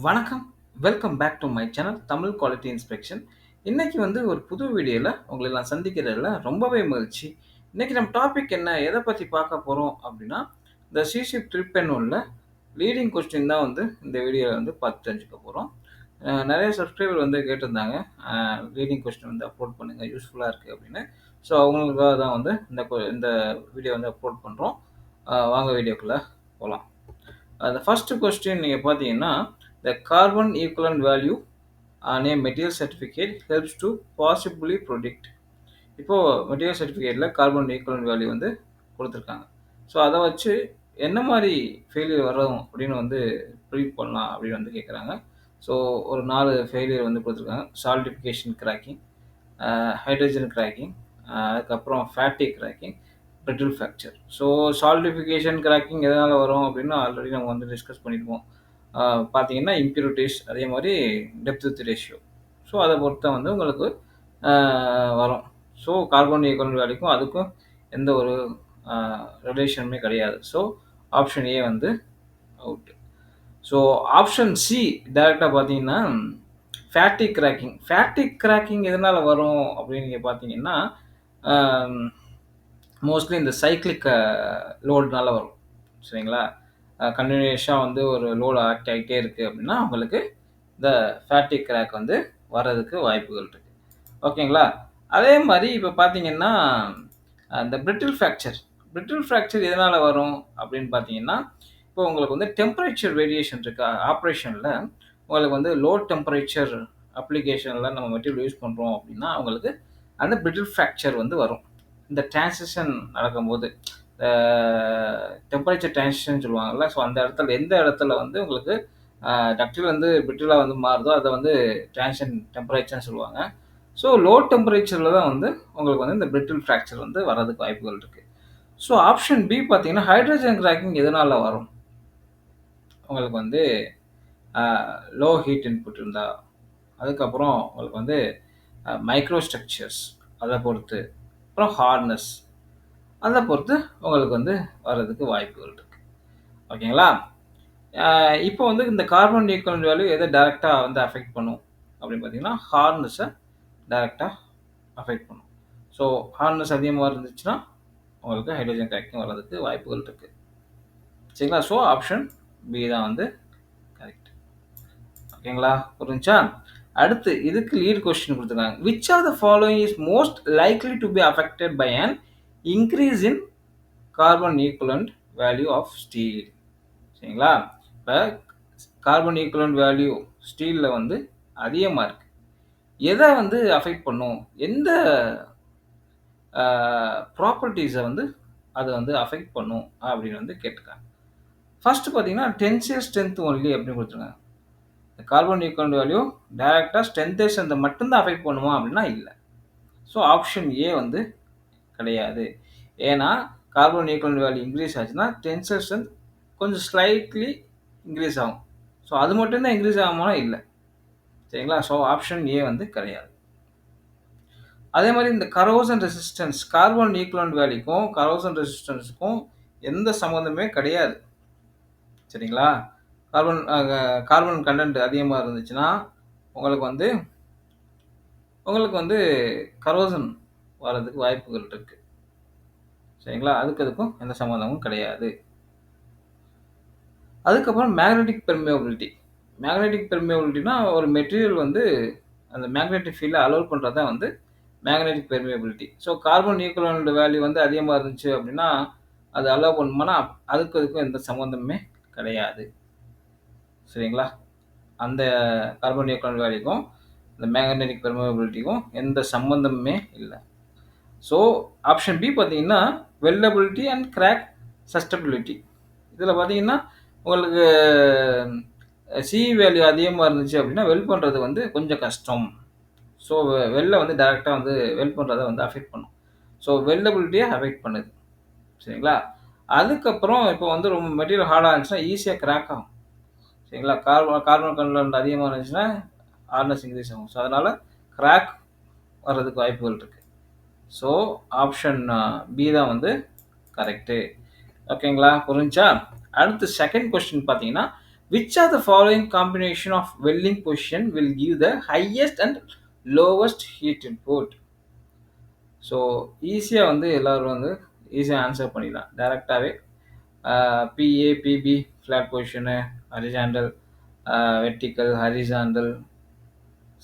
வணக்கம். Welcome back to my channel Tamil quality inspection. இன்னைக்கு வந்து ஒரு புது வீடியோல உங்களை நான் சந்திக்கிறதுல ரொம்பவே மகிழ்ச்சி. இன்னைக்கு நம்ம டாபிக் என்ன? எத பத்தி பார்க்க போறோம் அப்படின்னா, இந்த சிஷிப் ட்ரிப் எண்ணும்ல லீடிங் கொஸ்டின் தான் வந்து இந்த வீடியோல வந்து பார்த்து தெரிஞ்சுக்க போறோம். நெறைய சப்ஸ்கிரைபர் வந்து கேட்டிருந்தாங்க. லீடிங் கொஸ்டின் வந்து அப்லோட் பண்ணுங்க யூஸ்ஃபுல்லா இருக்கு அப்படின்னு. ஸோ அவங்களுக்காக தான் வந்து இந்த வீடியோ வந்து அப்லோட் பண்றோம். வாங்க வீடியோக்குள்ள போலாம். The first question நீங்க பார்த்தீங்கன்னா, the carbon equivalent value on a material certificate helps to possibly predict. இப்போ மெட்டீரியல் சர்டிஃபிகேட்ல கார்பன் ஈக்குவலன்ட் வேல்யூ வந்து குடுத்துருக்காங்க. ஸோ அத வச்சு என்ன மாரி ஃபெயிலியர் வரும் அப்படின்னு வந்து ப்ரிடிக்ட் பண்ணலாம் அப்படின்னு வந்து கேட்குறாங்க. ஸோ ஒரு 4 ஃபெயிலியர் வந்து குடுத்துருக்காங்க. சால்டிஃபிகேஷன் கிராக்கிங், ஹைட்ரஜன் கிராக்கிங், அதுக்கப்புறம் fatigue cracking, brittle fracture. So சால்டிஃபிகேஷன் cracking எதனால வரும் அப்படின்னு ஆல்ரெடி நம்ம வந்து டிஸ்கஸ் பண்ணியிருப்போம். பார்த்தீங்கன்னா இம்ப்யூரிட்டீஸ் அதே மாரி டெப்த் வித் ரேஷியோ. ஸோ அத பொறுத்து தான் வந்து உங்களுக்கு வரும். ஸோ கார்பன் ஈக்குவலன்ட் வேல்யூக்கும் அதுக்கும் எந்த ஒரு ரிலேஷனுமே கிடையாது. ஸோ ஆப்ஷன் ஏ வந்து அவுட். ஸோ ஆப்ஷன் சி டைரக்ட்டா பார்த்தீங்கன்னா, ஃபேட்டிக் கிராக்கிங். ஃபேட்டிக் கிராக்கிங் எதனால வரும் அப்படின்னு நீங்க பார்த்தீங்கன்னா, அம் மோஸ்ட்லி இந்த சைக்ளிக் லோடுனால வரும். சரிங்களா? கன்டினியூஸா வந்து ஒரு லோடு ஆக்ட் ஆகிட்டே இருக்கு அப்படின்னா, உங்களுக்கு இந்த ஃபேட்டிக் கிராக் வந்து வர்றதுக்கு வாய்ப்புகள் இருக்கு. ஓகேங்களா? அதே மாரி இப்ப பார்த்தீங்கன்னா, இந்த பிரிட்டில் ஃப்ராக்சர் எதனால வரும் அப்படின்னு பார்த்தீங்கன்னா, இப்போ உங்களுக்கு வந்து டெம்பரேச்சர் வேரியேஷன் இருக்கு. ஆப்பரேஷன்ல உங்களுக்கு வந்து லோ டெம்பரேச்சர் அப்ளிகேஷன்ல நம்ம மெட்டீரியல் யூஸ் பண்றோம் அப்படின்னா, உங்களுக்கு அந்த பிரிட்டில் ஃப்ராக்சர் வந்து வரும். இந்த டிரான்சிஷன் நடக்கும்போது, அ டெம்பரேச்சர் டிரான்சிஷன் சொல்லுவாங்கல்ல. ஸோ அந்த இடத்துல எந்த இடத்துல வந்து உங்களுக்கு டக்டைல் வந்து பிரிட்டிலா வந்து மாறுதோ, அத வந்து டிரான்சிஷன் டெம்பரேச்சர்ன்னு சொல்லுவாங்க. ஸோ லோ டெம்பரேச்சர்ல தான் வந்து உங்களுக்கு வந்து இந்த பிரிட்டில் ஃப்ராக்சர் வந்து வர்றதுக்கு வாய்ப்புகள் இருக்கு. ஸோ ஆப்ஷன் பி பார்த்தீங்கன்னா, ஹைட்ரஜன் கிராக்கிங் எதனால வரும்? உங்களுக்கு வந்து லோ ஹீட் இன்புட் இருந்தா, அதுக்கப்புறம் உங்களுக்கு வந்து மைக்ரோ ஸ்ட்ரக்சர்ஸ் அத பொறுத்து, அப்புறம் ஹார்ட்னஸ் அத பொறுத்து உங்களுக்கு வந்து வர்றதுக்கு வாய்ப்புகள் இருக்கு. ஓகேங்களா? அ இப்போ வந்து இந்த கார்பன் ஈக்குவலன்ட் வேல்யூ எத டைரக்ட்டா வந்து அஃபெக்ட் பண்ணும் அப்படின்னு பார்த்தீங்கன்னா, ஹார்ட்னஸ டைரக்ட்டா அஃபெக்ட் பண்ணும். ஸோ ஹார்ட்னஸ் அதிகமா இருந்துச்சுன்னா, உங்களுக்கு ஹைட்ரஜன் கிராக்கிங் வர்றதுக்கு வாய்ப்புகள் இருக்கு. சரிங்களா? ஸோ ஆப்ஷன் பி தான் வந்து கரெக்ட். ஓகேங்களா? புரிஞ்சுச்சா? அடுத்து இதுக்கு லீட் கொஸ்டின் குடுத்துருக்காங்க. Which of the following is most likely to be affected by an increase in carbon equivalent value of steel. சரிங்களா? இப்ப கார்பன் ஈக்குவலன்ட் வேல்யூ ஸ்டீல்ல வந்து அதிகமா இருக்கு. எத வந்து அஃபெக்ட் பண்ணும்? எந்த ப்ராப்பர்ட்டீஸ வந்து அது வந்து அஃபெக்ட் பண்ணும் அப்படின்னு வந்து கேட்டிருக்காங்க. ஃபர்ஸ்ட் பார்த்தீங்கன்னா, டென்சைல் ஸ்ட்ரென்த் ஒன்லி அப்படின்னு குடுத்துருக்காங்க. கார்பன் ஈக்குவலன்ட் வேல்யூ டைரக்ட்டா டென்சைல் ஸ்ட்ரென்த்த மட்டும் தான் அஃபெக்ட் பண்ணுமா அப்படின்னா இல்ல. ஸோ ஆப்ஷன் ஏ வந்து கிடையாது. ஏன்னா கார்பன் ஈக்குவலன்ட் வேல்யூ இன்கிரீஸ் ஆச்சுன்னா, டென்சைல் ஸ்ட்ரென்த் கொஞ்சம் ஸ்லைட்லி இன்கிரீஸ் ஆகும். ஸோ அது மட்டும் தான் இன்கிரீஸ் ஆகுமானா இல்ல. சரிங்களா? ஸோ ஆப்ஷன் ஏ வந்து கிடையாது. அதே மாரி இந்த கரோசன் ரெசிஸ்டன்ஸ் கார்பன் ஈக்குவலன்ட் வேல்யூக்கும், கரோசன் ரெசிஸ்டன்ஸ்க்கும் எந்த சம்மந்தமே கிடையாது. சரிங்களா? கார்பன் கார்பன் கன்டென்ட் அதிகமா இருந்துச்சுன்னா, உங்களுக்கு வந்து உங்களுக்கு வந்து கரோசன் வர்றதுக்கு வாய்ப்புகள் இருக்கு. சரிங்களா? அதுக்கும் எந்த சம்மந்தமும் கிடையாது. அதுக்கப்புறம் மேக்னெட்டிக் பெர்மியபிலிட்டி. மேக்னெட்டிக் பெர்மியபிலிட்டினா ஒரு மெட்டீரியல் வந்து அந்த மேக்னெட்டிக் ஃபீல்ட அலோவ் பண்றது தான் வந்து magnetic permeability. So carbon equivalent value வந்து அதிகமா இருந்துச்சு அப்படின்னா, அது அலோவ் பண்ணுமானா, அதுக்கும் எந்த சம்மந்தமுமே கிடையாது. சரிங்களா? அந்த கார்பன் ஈக்குவலன்ட் வேல்யூக்கும், இந்த மேக்னெட்டிக் பெர்மியபிலிட்டிக்கும் எந்த சம்மந்தமுமே இல்ல. ஸோ ஆப்ஷன் பி பார்த்தீங்கன்னா, வெல்டபிலிட்டி அண்ட் கிராக் சஸ்டபிலிட்டி. இதில பார்த்தீங்கன்னா, உங்களுக்கு சிஇ வேல்யூ அதிகமா இருந்துச்சு அப்படின்னா, வெல்ட் பண்றது வந்து கொஞ்சம் கஷ்டம். ஸோ வெல்ல வந்து டைரக்ட்டா வந்து வெல்ட் பண்றத வந்து அஃபெக்ட் பண்ணும். ஸோ வெல்டபிலிட்டிய அஃபெக்ட் பண்ணுது. சரிங்களா? அதுக்கப்புறம் இப்போ வந்து ரொம்ப மெட்டீரியல் ஹார்டா இருந்துச்சுன்னா, ஈஸியா கிராக் ஆகும். சரிங்களா? கார்பன் கன்டென்ட் அதிகமா இருந்துச்சுன்னா, ஹார்ட்னஸ் இன்கிரீஸ் ஆகும். ஸோ அதனால கிராக் வர்றதுக்கு வாய்ப்புகள் இருக்கு. ஸோ ஆப்ஷன் பி தான் வந்து கரெக்ட்டு. ஓகேங்களா? புரிஞ்சுச்சா? அடுத்து செகண்ட் கொஸ்டின் பார்த்தீங்கன்னா, Which are the following combination of welding position will give the highest and lowest heat input? So ஈஸியாக வந்து எல்லோரும் வந்து ஈஸியாக ஆன்சர் பண்ணிடலாம் டேரெக்டாகவே. PA PB flat position, horizontal, vertical, horizontal,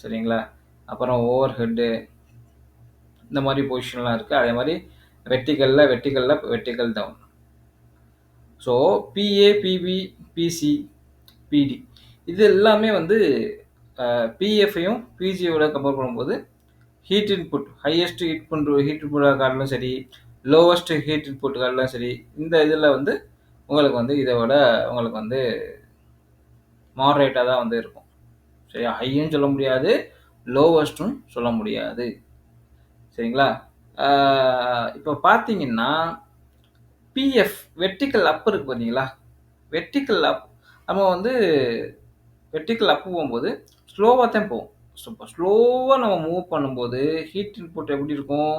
சரிங்களா? அப்புறம் ஓவர் ஹெட்டு, இந்த மாதிரி பொசிஷன்லாம் இருக்குது. அதே மாதிரி vertical down. So PA PB PC PD இது எல்லாமே வந்து பிஎஃப்ஐயும் பிஜியோட கம்பேர் பண்ணும்போது heat input highest heat input கார்டெலாம் சரி, லோவஸ்ட் ஹீட் இன்புட் கார்டெலாம் சரி, இந்த இதில் வந்து உங்களுக்கு வந்து இதை விட உங்களுக்கு வந்து மாடரேட்டாக தான் வந்து இருக்கும். சரியா? ஹையும் சொல்ல முடியாது, லோவஸ்ட்டும் சொல்ல முடியாது. சரிங்களா? இப்போ பார்த்தீங்கன்னா பிஎஃப் வெர்டிக்கல் அப் இருக்குது பார்த்தீங்களா? வெர்டிக்கல் அப் நம்ம வந்து வெர்டிக்கல் அப் போகும்போது ஸ்லோவாக தான் போகும். ஸோ இப்போ ஸ்லோவாக நம்ம மூவ் பண்ணும்போது ஹீட் இன்புட் எப்படி இருக்கும்?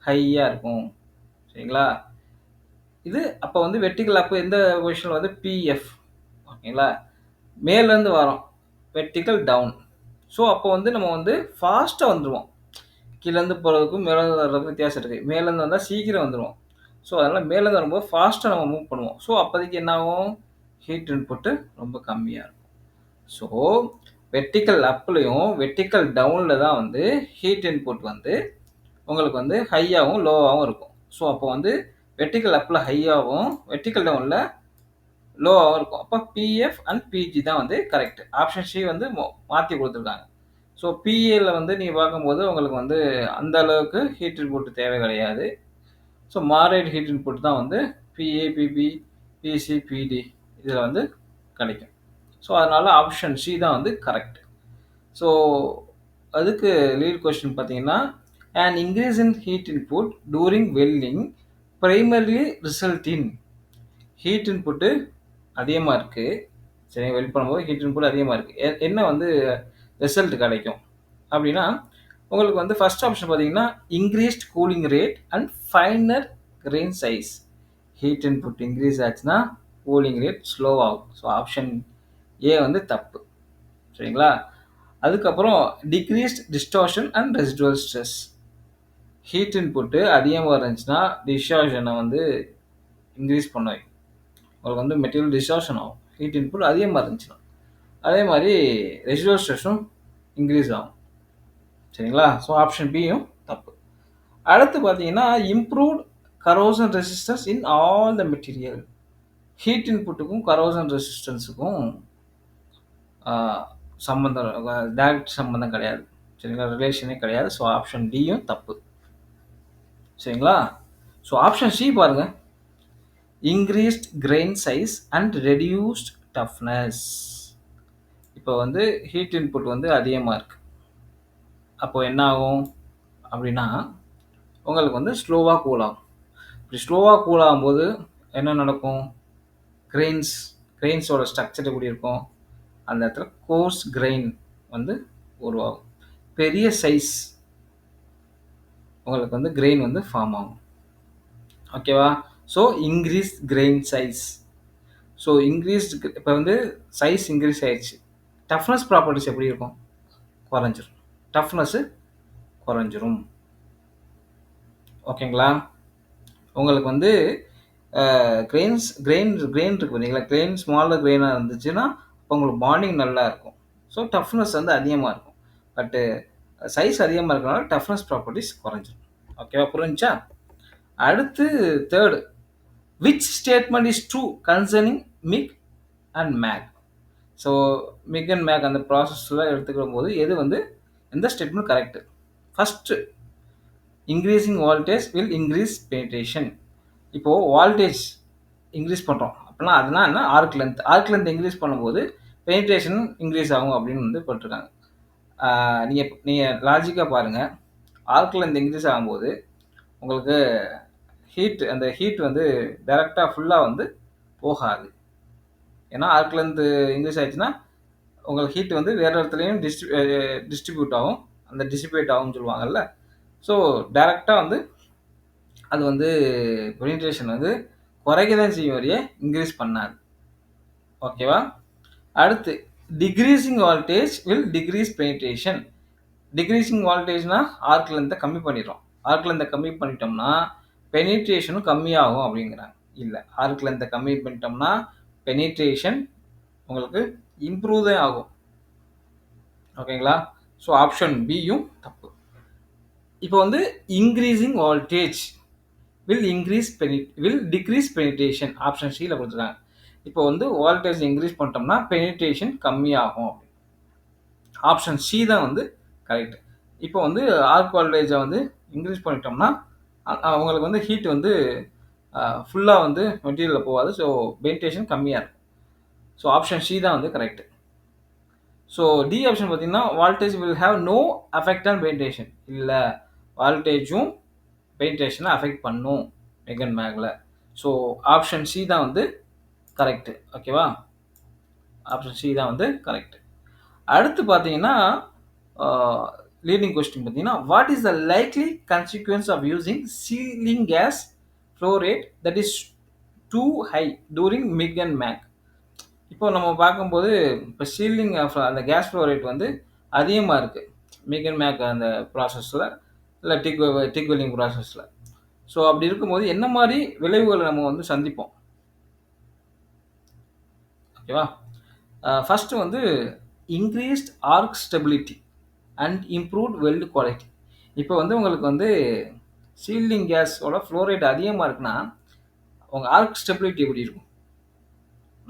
ஹையாக இருக்கும். சரிங்களா? இது அப்போ வந்து வெர்டிக்கல் அப் எந்த பொசிஷனில் வந்து பிஎஃப். ஓகேங்களா? மேலேருந்து வரோம், வெர்டிக்கல் டவுன். ஸோ அப்போ வந்து நம்ம வந்து ஃபாஸ்ட்டாக வந்துடுவோம். கீழேருந்து போகிறதுக்கும் மேலேருந்து வர்றதுக்கும் வித்தியாசம் இருக்குது. மேலேருந்து வந்தால் சீக்கிரம் வந்துடுவோம். ஸோ அதனால் மேலேருந்து வரும்போது ஃபாஸ்ட்டாக நம்ம மூவ் பண்ணுவோம். ஸோ அப்போதைக்கு என்ன ஆகும்? ஹீட் இன்புட்டு ரொம்ப கம்மியாக இருக்கும். ஸோ வெர்டிக்கல் அப்லையும் வெர்டிக்கல் டவுனில் தான் வந்து ஹீட் இன்புட் வந்து உங்களுக்கு வந்து ஹையாகவும் லோவாகவும் இருக்கும். ஸோ அப்போ வந்து வெர்டிக்கல் அப்பில் ஹையாகவும் வெர்டிக்கல் டவுனில் லோவாகவும் இருக்கும். அப்போ பிஎஃப் அண்ட் பிஜி தான் வந்து கரெக்ட். ஆப்ஷன் சி வந்து மாற்றி கொடுத்துருக்காங்க. ஸோ பிஏல வந்து நீங்கள் பார்க்கும்போது உங்களுக்கு வந்து அந்த அளவுக்கு ஹீட் இன்புட் தேவை கிடையாது. ஸோ மாடரேட் ஹீட் இன்புட் தான் வந்து பிஏ பிபி பிசி பிடி இதில் வந்து கிடைக்கும். ஸோ அதனால் ஆப்ஷன் சி தான் வந்து கரெக்ட். ஸோ அதுக்கு லீட் கொஸ்டின் பார்த்தீங்கன்னா, an increase in heat input during welding primarily result in heat input அதிகமாக இருக்குது. சரி, வெல்ட் பண்ணும்போது ஹீட் இன்புட் அதிகமாக இருக்குது. என்ன வந்து ரிசல்ட் கிடைக்கும் அப்படின்னா, உங்களுக்கு வந்து ஃபர்ஸ்ட் ஆப்ஷன் பார்த்தீங்கன்னா increased cooling rate and finer grain size. Heat input increase ஆச்சுன்னா கூலிங் ரேட் ஸ்லோ ஆகும். ஸோ ஆப்ஷன் ஏ வந்து தப்பு. சரிங்களா? அதுக்கப்புறம் decreased distortion and residual stress. Heat input அதிகமாக இருந்துச்சுன்னா டிஸ்டார்ஷனை வந்து இன்க்ரீஸ் பண்ண வைக்கும். உங்களுக்கு வந்து மெட்டீரியல் டிஸ்டார்ஷன் ஆகும் ஹீட் இன்புட் அதிகமாக இருந்துச்சுன்னா. அதே மாதிரி ரெசிடுவல் ஸ்ட்ரெஸ்ஸும் இன்க்ரீஸ் ஆகும். சரிங்களா? ஸோ ஆப்ஷன் பியும் தப்பு. அடுத்து பார்த்தீங்கன்னா improved corrosion resistance in all the material. Heat இன்புட்டுக்கும் கரோசன் ரெசிஸ்டன்ஸுக்கும் சம்மந்தம் டைரக்ட் சம்மந்தம் கிடையாது. சரிங்களா? ரிலேஷனே கிடையாது. ஸோ ஆப்ஷன் டியும் தப்பு. சரிங்களா? ஸோ ஆப்ஷன் சி பாருங்க, increased grain size and reduced toughness. இப்போ வந்து ஹீட் இன்புட் வந்து அதிகமாக இருக்கு. அப்போ என்ன ஆகும் அப்படின்னா உங்களுக்கு வந்து ஸ்லோவாக கூல் ஆகும். இப்படி ஸ்லோவாக கூல் ஆகும்போது என்ன நடக்கும்? கிரெயின்ஸோட ஸ்ட்ரக்சர் எப்படி இருக்கும்? அந்த இடத்துல கோர்ஸ் கிரெயின் வந்து உருவாகும். பெரிய சைஸ் உங்களுக்கு வந்து கிரெயின் வந்து ஃபார்ம் ஆகும். ஓகேவா? So increase grain size. So இப்போ வந்து சைஸ் இன்க்ரீஸ் ஆயிடுச்சு. டஃப்னஸ் ப்ராப்பர்ட்டிஸ் எப்படி இருக்கும்? குறைஞ்சிரும். டஃப்னஸ்ஸு குறைஞ்சிரும். ஓகேங்களா? உங்களுக்கு வந்து கிரெயின் இருக்கு பார்த்தீங்களா? கிரெயின் ஸ்மாலர் கிரெயினாக இருந்துச்சுன்னா இப்போ உங்களுக்கு பாண்டிங் நல்லா இருக்கும். ஸோ டஃப்னஸ் வந்து அதிகமாக இருக்கும். பட்டு சைஸ் அதிகமாக இருக்கனால டஃப்னஸ் ப்ராப்பர்ட்டிஸ் குறைஞ்சிரும். ஓகேவா? புரிஞ்சா? அடுத்து third, which statement is true concerning MIG and MAG. So MIG and MAG அந்த ப்ராசஸில் எடுத்துக்கிற போது எது வந்து எந்த statement correct? First, increasing voltage will increase penetration. இப்போது வால்டேஜ் இன்க்ரீஸ் பண்ணுறோம் அப்படின்னா அதுனா என்ன? ஆர்க் லென்த் இன்க்ரீஸ் பண்ணும்போது பெனிட்ரேஷன் இன்க்ரீஸ் ஆகும் அப்படின்னு வந்து போட்டிருக்காங்க. நீங்கள் லாஜிக்காக பாருங்கள். ஆர்க் லென்த் இன்க்ரீஸ் ஆகும்போது உங்களுக்கு அந்த ஹீட் வந்து டைரெக்டாக ஃபுல்லாக வந்து போகாது. ஏன்னா ஆர்க் லென்த் இன்க்ரீஸ் ஆகிடுச்சுன்னா உங்களுக்கு ஹீட் வந்து வேறு இடத்துலையும் டிஸ்ட்ரிபியூட் ஆகும். அந்த டிசிபேட் ஆகும்னு சொல்லுவாங்கல்ல. ஸோ டைரெக்டாக வந்து அது வந்து பெனிட்ரேஷன் வந்து குறைக்க தான் செய்யும், வரையே இன்க்ரீஸ் பண்ணாது. ஓகேவா? அடுத்து decreasing voltage will decrease penetration. Decreasing வோல்டேஜ்னா ஆர்க் லென்த்தை கம்மி பண்ணிடுறோம். ஆர்க் லென்த்தை கம்மி பண்ணிட்டோம்னா பெனிட்ரேஷனும் கம்மியாகும் அப்படிங்கிறாங்க. இல்லை, ஆர்க் லென்த்தை கம்மி பண்ணிட்டோம்னா பெனிட்ரேஷன் உங்களுக்கு இம்ப்ரூவ் தான் ஆகும். ஓகேங்களா? ஸோ ஆப்ஷன் பியும் தப்பு. இப்போ வந்து increasing voltage will decrease penetration option சியில் கொடுத்துருக்காங்க. இப்போ வந்து வோல்டேஜ் இன்க்ரீஸ் பண்ணிட்டோம்னா பெனிட்ரேஷன் கம்மியாகும். ஆப்ஷன் சி தான் வந்து கரெக்ட். இப்போ வந்து ஆர்க் வோல்டேஜை வந்து இன்க்ரீஸ் பண்ணிட்டோம்னா உங்களுக்கு வந்து ஹீட் வந்து ஃபுல்லாக வந்து மெட்டீரியலில் போகாது. ஸோ பெனிட்ரேஷன் கம்மியாக இருக்கும். ஸோ ஆப்ஷன் சி தான் வந்து கரெக்ட். ஸோ டி ஆப்ஷன் பார்த்தீங்கன்னா voltage will have no affect on penetration. இல்லை, வோல்டேஜும் பெனிட்ரேஷனை அஃபெக்ட் பண்ணும் மெகன் மேக்கில். ஸோ ஆப்ஷன் சி தான் வந்து கரெக்டு. ஓகேவா? ஆப்ஷன் சி தான் வந்து கரெக்ட். அடுத்து பார்த்தீங்கன்னா லீடிங் கொஸ்டின் பார்த்தீங்கன்னா what is the likely consequence of using shielding gas flow rate that is too high during MIG and MAG. இப்போ நம்ம பார்க்கும்போது இப்போ சீலிங் அந்த கேஸ் ஃப்ளோ ரேட் வந்து அதிகமாக இருக்குது மிக் அண்ட் மேக் அந்த ப்ராசஸில், இல்லை டிக் வெல்டிங் ப்ராசஸில். ஸோ அப்படி இருக்கும்போது என்ன மாதிரி விளைவுகளை நம்ம வந்து சந்திப்போம்? ஓகேவா? ஃபஸ்ட்டு வந்து increased arc stability and improved weld quality. இப்போ வந்து உங்களுக்கு வந்து சீலிங் கேஸோட ஃப்ளோ ரேட் அதிகமாக இருக்குன்னா உங்கள் ஆர்க் ஸ்டெபிலிட்டி எப்படி இருக்கும்?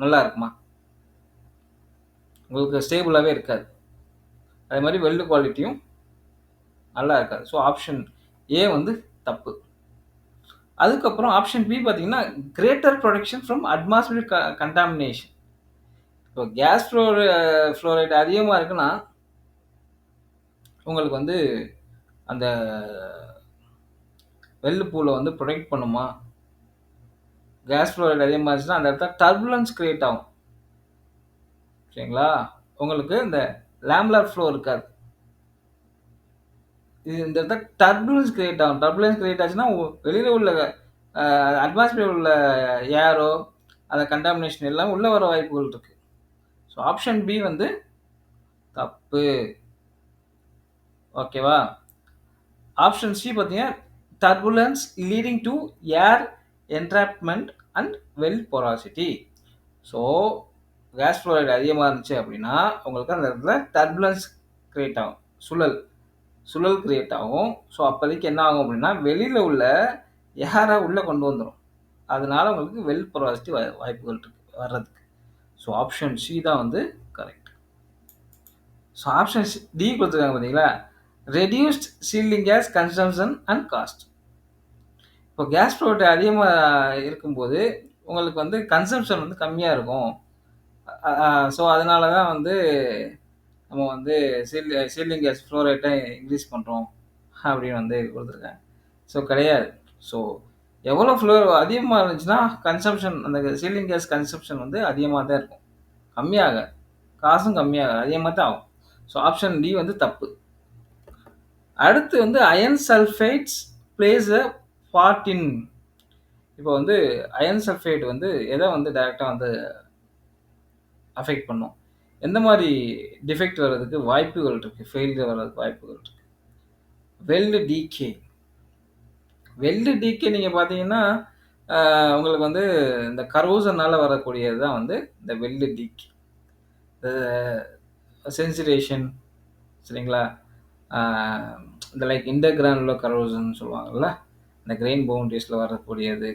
நல்லா இருக்குமா? உங்களுக்கு ஸ்டேபிளாகவே இருக்காது. அதே மாதிரி வெல்டு குவாலிட்டியும் நல்லா இருக்காது. ஸோ ஆப்ஷன் ஏ வந்து தப்பு. அதுக்கப்புறம் ஆப்ஷன் பி பார்த்தீங்கன்னா greater production from atmospheric contamination. இப்போ கேஸ் ஃப்ளோ ரேட் அதிகமாக இருக்குன்னா உங்களுக்கு வந்து அந்த வெள்ளு பூலை வந்து ப்ரொடெக்ட் பண்ணுமா? கேஸ் ஃப்ளோ ரேட் அதிகமாக இருந்துச்சுன்னா அந்த இடத்துல டர்புலன்ஸ் கிரியேட் ஆகும். சரிங்களா? உங்களுக்கு இந்த லேம்லார் ஃப்ளோ இருக்காது. இது இந்த இடத்துல டர்புலன்ஸ் கிரியேட் ஆகும். டர்புலன்ஸ் கிரியேட் ஆச்சுன்னா வெளியில் உள்ள அட்மாஸ்பியர் உள்ள ஏரோ அந்த கண்டாமினேஷன் எல்லாம் உள்ளே வர வாய்ப்புகள் இருக்குது. ஸோ ஆப்ஷன் பி வந்து தப்பு. ஓகேவா? ஆப்ஷன் சி பார்த்தீங்கன்னா turbulence leading to air entrapment and weld porosity. So gas flow rate அதிகமாக இருந்துச்சு அப்படின்னா உங்களுக்கு அந்த இடத்துல டர்புலன்ஸ் கிரியேட் ஆகும், சுழல் கிரியேட் ஆகும். ஸோ அப்போதைக்கு என்ன ஆகும் அப்படின்னா வெளியில் உள்ள ஏரை உள்ளே கொண்டு வந்துடும். அதனால உங்களுக்கு வெல் பொராசிட்டி வாய்ப்புகள் இருக்குது வர்றதுக்கு. ஸோ ஆப்ஷன் சி தான் வந்து கரெக்ட். ஸோ ஆப்ஷன் டி கொடுத்துருக்காங்க பார்த்தீங்களா, reduced shielding gas consumption and cost. இப்போ கேஸ் ப்ரோட் அதிகமாக இருக்கும்போது உங்களுக்கு வந்து கன்சம்ஷன் வந்து கம்மியாக இருக்கும். ஸோ அதனால தான் வந்து நம்ம வந்து சீலிங் கேஸ் ஃப்ளோ ரேட்டை இன்க்ரீஸ் பண்ணுறோம் அப்படின்னு வந்து கொடுத்துருக்காங்க. ஸோ கிடையாது. ஸோ எவ்வளோ ஃப்ளோ அதிகமாக இருந்துச்சுன்னா கன்சம்ஷன் அந்த சீலிங் கேஸ் கன்சம்ஷன் வந்து அதிகமாக தான் இருக்கும், கம்மியாக காசும் கம்மியாக அதிகமாக தான் ஆகும். ஸோ ஆப்ஷன் டி வந்து தப்பு. அடுத்து வந்து iron sulphides plays a part in. இப்போ வந்து அயன் சல்ஃபைட் வந்து எதை வந்து டைரெக்டாக வந்து அஃபெக்ட் பண்ணும்? எந்த மாதிரி டிஃபெக்ட் வர்றதுக்கு வாய்ப்புகள் இருக்குது, ஃபெயிலியர் வர்றதுக்கு வாய்ப்புகள் இருக்குது? Weld decay. வெல்டு டீகே நீங்கள் பார்த்தீங்கன்னா உங்களுக்கு வந்து இந்த கரோசனால் வரக்கூடியது தான் வந்து இந்த வெல்டு டீகே. சென்சிடேஷன், சரிங்களா? இந்த லைக் இன்டர்கிரானுலர் கரோசன் சொல்லுவாங்கள்ல, இந்த கிரெயின் பவுண்டரிஸில் வரக்கூடியது.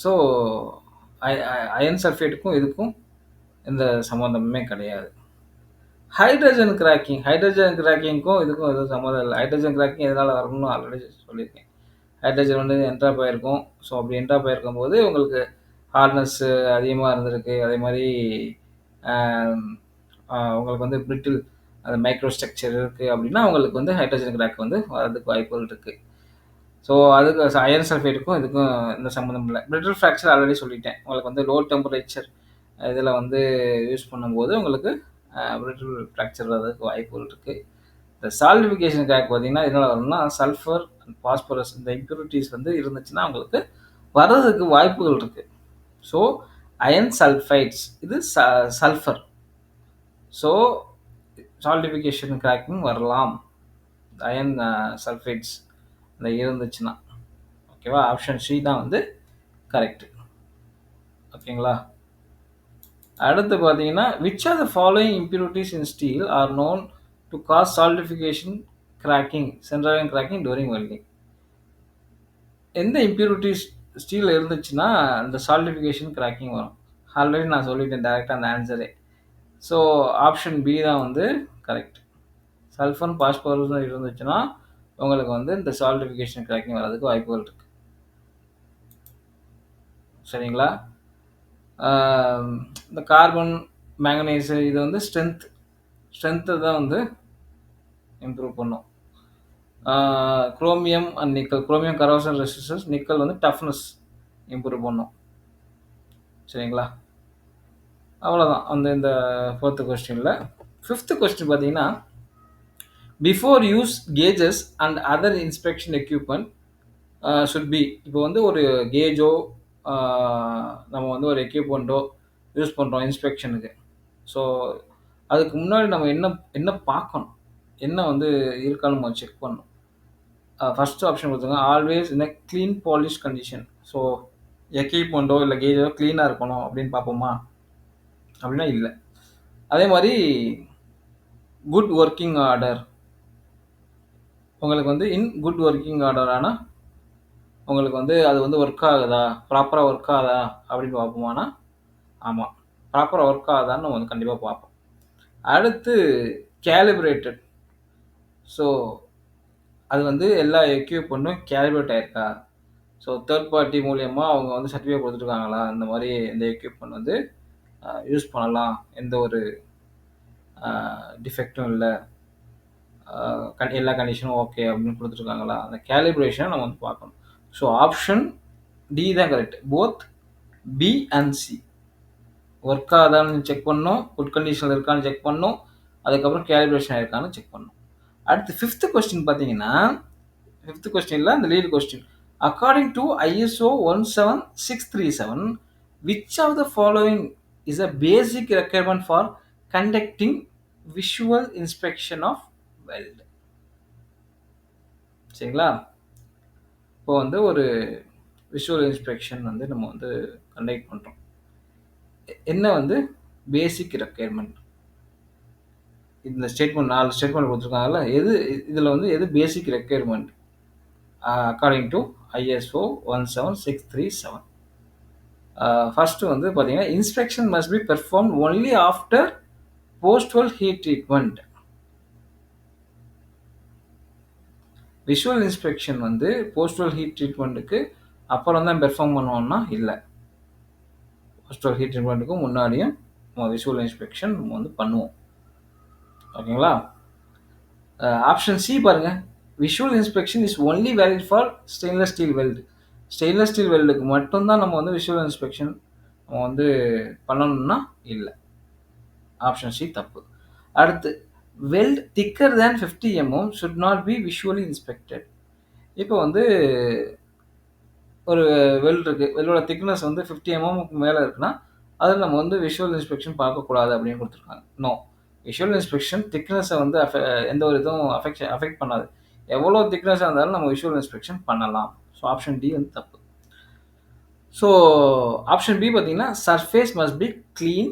ஸோ அயன் சல்ஃபேட்டுக்கும் இதுக்கும் எந்த சம்மந்தமுமே கிடையாது. ஹைட்ரஜன் கிராக்கிங்க்கும் இதுக்கும் எதுவும் சம்மந்தம் இல்லை. ஹைட்ரஜன் கிராக்கிங் எதனால் வரணும்னு ஆல்ரெடி சொல்லியிருக்கேன். ஹைட்ரஜன் வந்து என்ட்ராப் ஆகிருக்கும். ஸோ அப்படி என்ட்ராப் ஆகிருக்கும் போது உங்களுக்கு ஹார்ட்னஸ் அதிகமாக இருந்திருக்கு. அதே மாதிரி உங்களுக்கு வந்து பிரிட்டில் அந்த மைக்ரோ ஸ்ட்ரக்சர் இருக்குது அப்படின்னா உங்களுக்கு வந்து ஹைட்ரஜன் கிராக் வந்து வரதுக்கு வாய்ப்புகள் இருக்குது. ஸோ அதுக்கு அயன் சல்ஃபேட்டுக்கும் இதுக்கும் எந்த சம்மந்தம் இல்லை. பிரிட்டில் ஃப்ராக்சர் ஆல்ரெடி சொல்லிட்டேன். உங்களுக்கு வந்து லோ டெம்பரேச்சர் இதில் வந்து யூஸ் பண்ணும்போது உங்களுக்கு பிரிட்டில் ஃப்ராக்சர் வரதுக்கு வாய்ப்புகள் இருக்குது. இந்த சால்டிஃபிகேஷன் கிராக் பார்த்தீங்கன்னா இதனால் வரும்னா சல்ஃபர் அண்ட் பாஸ்பரஸ் இந்த இம்ப்யூரிட்டிஸ் வந்து இருந்துச்சுன்னா உங்களுக்கு வர்றதுக்கு வாய்ப்புகள் இருக்குது. ஸோ அயன் சல்ஃபைட்ஸ் இது சல்ஃபர். ஸோ சால்டிஃபிகேஷன் கிராக்கிங் வரலாம் அயன் சல்ஃபைட்ஸ் இந்த இருந்துச்சுன்னா. ஓகேவா? ஆப்ஷன் சி தான் வந்து கரெக்ட். ஓகேங்களா? அடுத்து பார்த்தீங்கன்னா which are the following impurities in steel are known to cause solidification cracking central cracking during welding. எந்த இம்பியூரிட்டிஸ் ஸ்டீல் இருந்துச்சுன்னா அந்த சால்டிஃபிகேஷன் கிராக்கிங் வரும்? ஆல்ரெடி நான் சொல்லிட்டேன் டேரெக்டாக அந்த ஆன்சரே. ஸோ ஆப்ஷன் பி தான் வந்து கரெக்ட். சல்ஃபர் பாஸ்பரஸ் இருந்துச்சுன்னா உங்களுக்கு வந்து இந்த சால்டிஃபிகேஷன் கிராக்கிங் வர்றதுக்கு வாய்ப்புகள் இருக்கு. சரிங்களா? இந்த கார்பன் மேங்கனீஸு இது வந்து ஸ்ட்ரென்த்தை தான் வந்து இம்ப்ரூவ் பண்ணும். Chromium and nickel, chromium corrosion resistance, nickel வந்து டஃப்னஸ் இம்ப்ரூவ் பண்ணும். சரிங்களா? அவ்வளோதான் அந்த இந்த 4th கொஸ்டினில். 5th கொஸ்டின் பார்த்தீங்கன்னா before use gauges and other inspection equipment should be. இப்போ வந்து ஒரு கேஜோ நம்ம வந்து ஒரு எக்யூப்மெண்ட்டோ யூஸ் பண்ணுறோம் இன்ஸ்பெக்ஷனுக்கு. ஸோ அதுக்கு முன்னாடி நம்ம என்ன பார்க்கணும், என்ன வந்து இருக்கான்னு நம்ம செக் பண்ணணும். ஃபஸ்ட்டு ஆப்ஷன் கொடுத்துங்க always in a clean polish condition. So எக்யூப்மெண்ட்டோ இல்லை கேஜோ க்ளீனாக இருக்கணும் அப்படின்னு பார்ப்போமா? அப்படின்னா இல்லை. அதே மாதிரி குட் ஒர்க்கிங் ஆர்டர், உங்களுக்கு வந்து இன் குட் ஒர்க்கிங் ஆர்டர் ஆனால் உங்களுக்கு வந்து அது வந்து ஒர்க் ஆகுதா, ப்ராப்பராக ஒர்க் ஆகுதா அப்படின்னு பார்ப்போமானா ஆமாம், ப்ராப்பராக ஒர்க் ஆகுதான்னு நம்ம வந்து கண்டிப்பாக பார்ப்போம். அடுத்து கேலிப்ரேட்டட். ஸோ அது வந்து எல்லா எக்யூப்மெண்ட்டும் கேலிப்ரேட் ஆயிருக்கா. ஸோ தேர்ட் பார்ட்டி மூலியமாக அவங்க வந்து சர்டிஃபிகேட் கொடுத்துருக்காங்களா, இந்த மாதிரி இந்த எக்யூப்மெண்ட் வந்து யூஸ் பண்ணலாம், எந்த ஒரு டிஃபெக்டும் இல்லை, எல்லா கண்டிஷனும் ஓகே அப்படின்னு கொடுத்துருக்காங்களா, அந்த கேலிப்ரேஷனை நம்ம வந்து பார்க்கணும். ஸோ ஆப்ஷன் டி தான் correct. Both B and C work ஆகுதான்னு செக் பண்ணணும், குட் கண்டிஷனில் இருக்கான்னு செக் பண்ணணும், அதுக்கப்புறம் கேலிப்ரேஷன் ஆயிருக்கான்னு செக் பண்ணணும். அடுத்து 5th கொஸ்டின் பார்த்தீங்கன்னா 5th கொஸ்டினில் அந்த lead question according to ISO 17637 which of the following is a basic requirement for conducting visual inspection of weld. சரிங்களா? இப்போ வந்து ஒரு விஷுவல் இன்ஸ்பெக்ஷன் வந்து நம்ம வந்து கண்டக்ட் பண்ணுறோம். என்ன வந்து பேசிக் ரெக்குயர்மெண்ட்? இந்த ஸ்டேட்மெண்ட் 4 ஸ்டேட்மெண்ட் கொடுத்துருக்காங்கல்ல, எது இதில் வந்து எது basic requirement according to ISO 17637? First வந்து பார்த்தீங்கன்னா inspection must be perform only after postweld heat treatment. Visual inspection வந்து போஸ்ட்வல் ஹீட் ட்ரீட்மெண்ட்டுக்கு அப்புறம் தான் பெர்ஃபார்ம் பண்ணுவோம்னா இல்லை, போஸ்ட்வல் ஹீட் ட்ரீட்மெண்ட்டுக்கு முன்னாடியும் விஷுவல் இன்ஸ்பெக்ஷன் நம்ம வந்து பண்ணுவோம். ஓகேங்களா? ஆப்ஷன் சி பாருங்க, visual inspection is only valid for stainless steel weld. Stainless steel வெல்டுக்கு மட்டும்தான் நம்ம வந்து விஷுவல் இன்ஸ்பெக்ஷன் நம்ம வந்து பண்ணணும்னா இல்லை, ஆப்ஷன் சி தப்பு. அடுத்து weld thicker than 50 mm should not be visually inspected. இப்போ வந்து ஒரு வெல்ட் இருக்கு, வெல்லோட திக்னஸ் வந்து 50 mm மேலே இருக்குன்னா அதில் நம்ம வந்து விஷுவல் இன்ஸ்பெக்ஷன் பார்க்கக்கூடாது அப்படின்னு கொடுத்துருக்காங்க. நோ, விஷுவல் இன்ஸ்பெக்ஷன் திக்னஸை வந்து எந்த ஒரு இதுவும் அஃபெக்ட் பண்ணாது. எவ்வளோ திக்னஸாக இருந்தாலும் நம்ம விஷுவல் இன்ஸ்பெக்ஷன் பண்ணலாம். ஸோ ஆப்ஷன் டி வந்து தப்பு. ஸோ ஆப்ஷன் பி பார்த்தீங்கன்னா surface must be clean,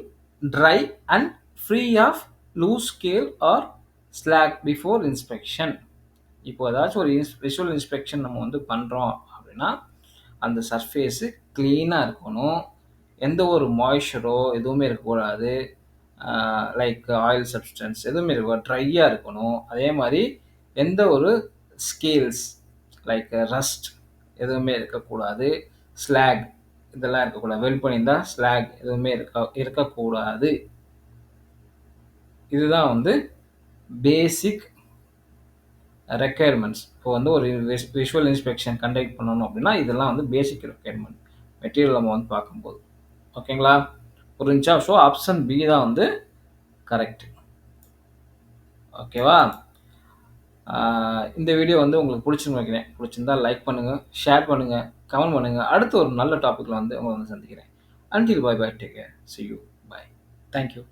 dry and free of loose scale or slag before inspection. இப்போ ஏதாச்சும் ஒரு விஷுவல் இன்ஸ்பெக்ஷன் நம்ம வந்து பண்ணுறோம் அப்படின்னா அந்த சர்ஃபேஸு க்ளீனாக இருக்கணும், எந்த ஒரு மாய்ஸ்சரோ எதுவுமே இருக்கக்கூடாது, லைக் ஆயில் சப்ஸ்டன்ஸ் எதுவுமே இருக்கக்கூடாது, ட்ரையாக இருக்கணும். அதே மாதிரி எந்த ஒரு ஸ்கேல்ஸ் லைக் ரஸ்ட் எதுவுமே இருக்கக்கூடாது, ஸ்லாக் இதெல்லாம் இருக்கக்கூடாது, வெல்ட் பண்ணியிருந்தால் ஸ்லாக் எதுவுமே இருக்கக்கூடாது. இதுதான் வந்து பேசிக் ரெக்குயர்மெண்ட்ஸ். இப்போ வந்து ஒரு விஷுவல் இன்ஸ்பெக்ஷன் கண்டக்ட் பண்ணணும் அப்படின்னா இதெல்லாம் வந்து பேசிக் ரெக்குயர்மெண்ட் மெட்டீரியல் நம்ம வந்து பார்க்கும்போது. ஓகேங்களா? புரிஞ்சா? ஸோ ஆப்ஷன் பி தான் வந்து கரெக்ட். ஓகேவா? இந்த வீடியோ வந்து உங்களுக்கு பிடிச்சுன்னு நினைக்கிறேன். பிடிச்சிருந்தா லைக் பண்ணுங்கள், ஷேர் பண்ணுங்கள், கமெண்ட் பண்ணுங்கள். அடுத்து ஒரு நல்ல டாப்பிக்கில் வந்து உங்களை வந்து சந்திக்கிறேன். Until bye bye, take care. See you. Bye. Thank you.